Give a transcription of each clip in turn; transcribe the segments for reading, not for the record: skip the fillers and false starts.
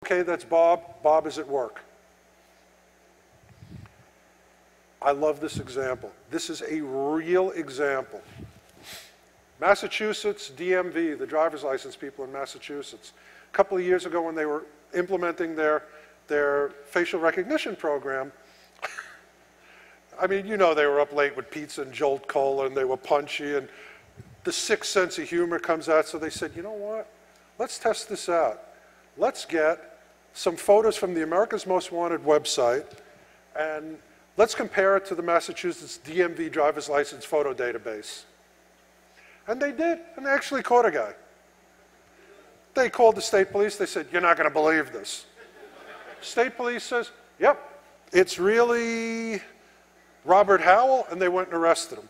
Okay, that's Bob. Bob is at work. I love this example. This is a real example. Massachusetts, DMV, the driver's license people in Massachusetts, a couple of years ago when they were implementing their facial recognition program, I mean, you know, they were up late with pizza and Jolt Cola, and they were punchy, and the sixth sense of humor comes out, so they said, you know what? Let's test this out. Let's get some photos from the America's Most Wanted website, and let's compare it to the Massachusetts DMV driver's license photo database. And they did, and they actually caught a guy. They called the state police. They said, you're not going to believe this. State police says, yep, it's really Robert Howell, and they went and arrested him.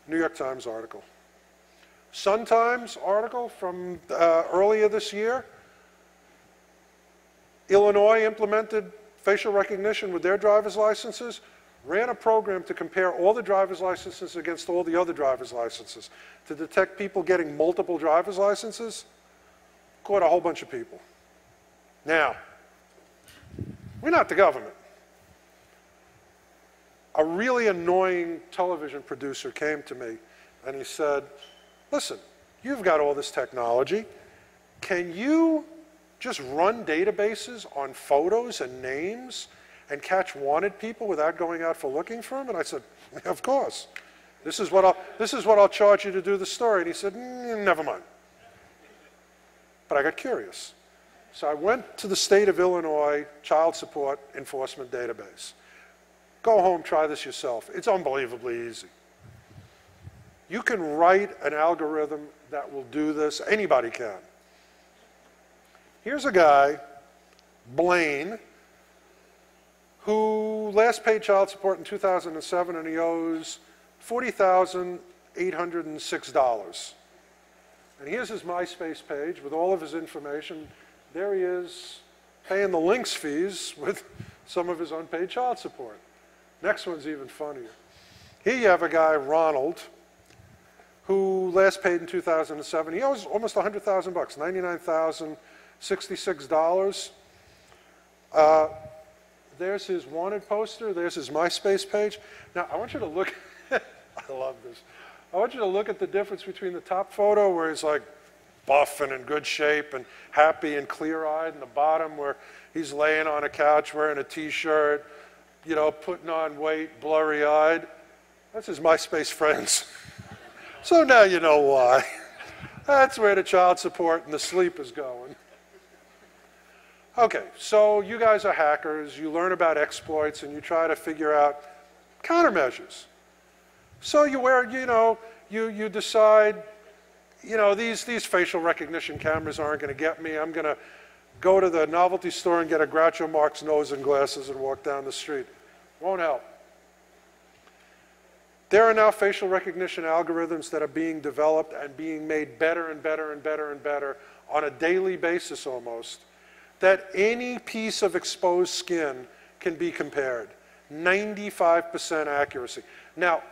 New York Times article. Sun Times article from earlier this year. Illinois implemented facial recognition with their driver's licenses, ran a program to compare all the driver's licenses against all the other driver's licenses to detect people getting multiple driver's licenses, caught a whole bunch of people. Now, we're not the government. A really annoying television producer came to me and he said, listen, you've got all this technology. Can you just run databases on photos and names and catch wanted people without going out for looking for them? And I said, of course. This is what I'll charge you to do the story. And he said, never mind. But I got curious. So I went to the state of Illinois Child Support Enforcement Database. Go home, try this yourself. It's unbelievably easy. You can write an algorithm that will do this. Anybody can. Here's a guy, Blaine, who last paid child support in 2007, and he owes $40,806. And here's his MySpace page with all of his information. There he is, paying the links fees with some of his unpaid child support. Next one's even funnier. Here you have a guy, Ronald, who last paid in 2007. He owes almost $100,000 bucks, $99,066. There's his wanted poster. There's his MySpace page. Now, I want you to look. I love this. I want you to look at the difference between the top photo, where he's like buff and in good shape and happy and clear-eyed, and the bottom where he's laying on a couch wearing a T-shirt, you know, putting on weight, blurry-eyed. That's his MySpace friends. So now you know why. That's where the child support and the sleep is going. Okay, so you guys are hackers. You learn about exploits, and you try to figure out countermeasures. So you wear, you know, you decide, you know, these facial recognition cameras aren't going to get me. I'm going to go to the novelty store and get a Groucho Marx nose and glasses and walk down the street. Won't help. There are now facial recognition algorithms that are being developed and being made better and better and better and better on a daily basis almost, that any piece of exposed skin can be compared. 95% accuracy. Now,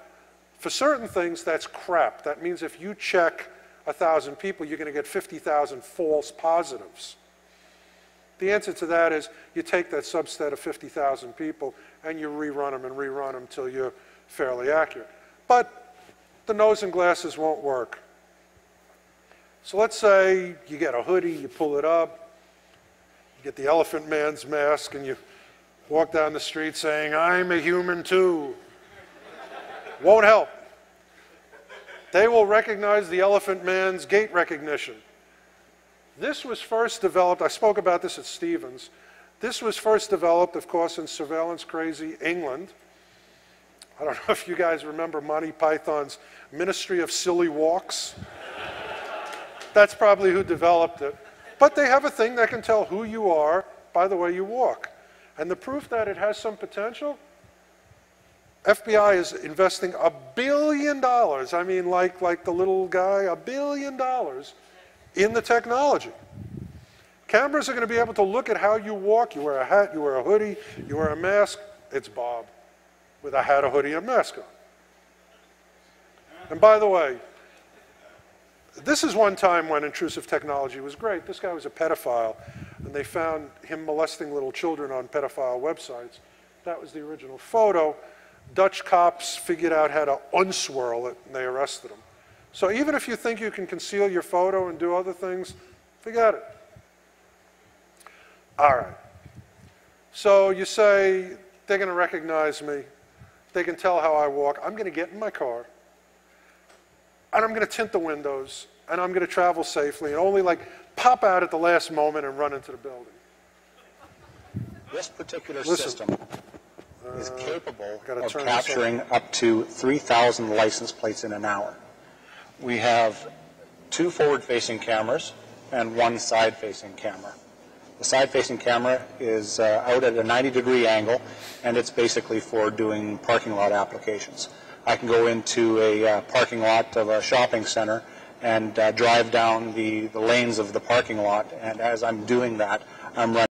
for certain things, that's crap. That means if you check 1,000 people, you're going to get 50,000 false positives. The answer to that is you take that subset of 50,000 people and you rerun them and rerun them until you're fairly accurate. But the nose and glasses won't work. So let's say you get a hoodie, you pull it up, you get the Elephant Man's mask, and you walk down the street saying, I'm a human too. Won't help. They will recognize the Elephant Man's gait recognition. This was first developed, I spoke about this at Stevens. This was first developed, of course, in surveillance crazy England. I don't know if you guys remember Monty Python's Ministry of Silly Walks. That's probably who developed it. But they have a thing that can tell who you are by the way you walk. And the proof that it has some potential, FBI is investing $1 billion, I mean like the little guy, $1 billion in the technology. Cameras are going to be able to look at how you walk. You wear a hat, you wear a hoodie, you wear a mask. It's Bob with a hat, a hoodie, and a mask on. And by the way, This is one time when intrusive technology was great. This guy was a pedophile, and they found him molesting little children on pedophile websites. That was the original photo. Dutch cops figured out how to unswirl it, and they arrested him. So even if you think you can conceal your photo and do other things, forget it. All right. So you say, they're going to recognize me. They can tell how I walk. I'm going to get in my car, and I'm going to tint the windows, and I'm going to travel safely, and only like pop out at the last moment and run into the building. This particular system is capable of capturing up to 3,000 license plates in an hour. We have 2 forward-facing cameras and 1 side-facing camera. The side-facing camera is out at a 90-degree angle, and it's basically for doing parking lot applications. I can go into a parking lot of a shopping center and drive down the lanes of the parking lot, and as I'm doing that, I'm running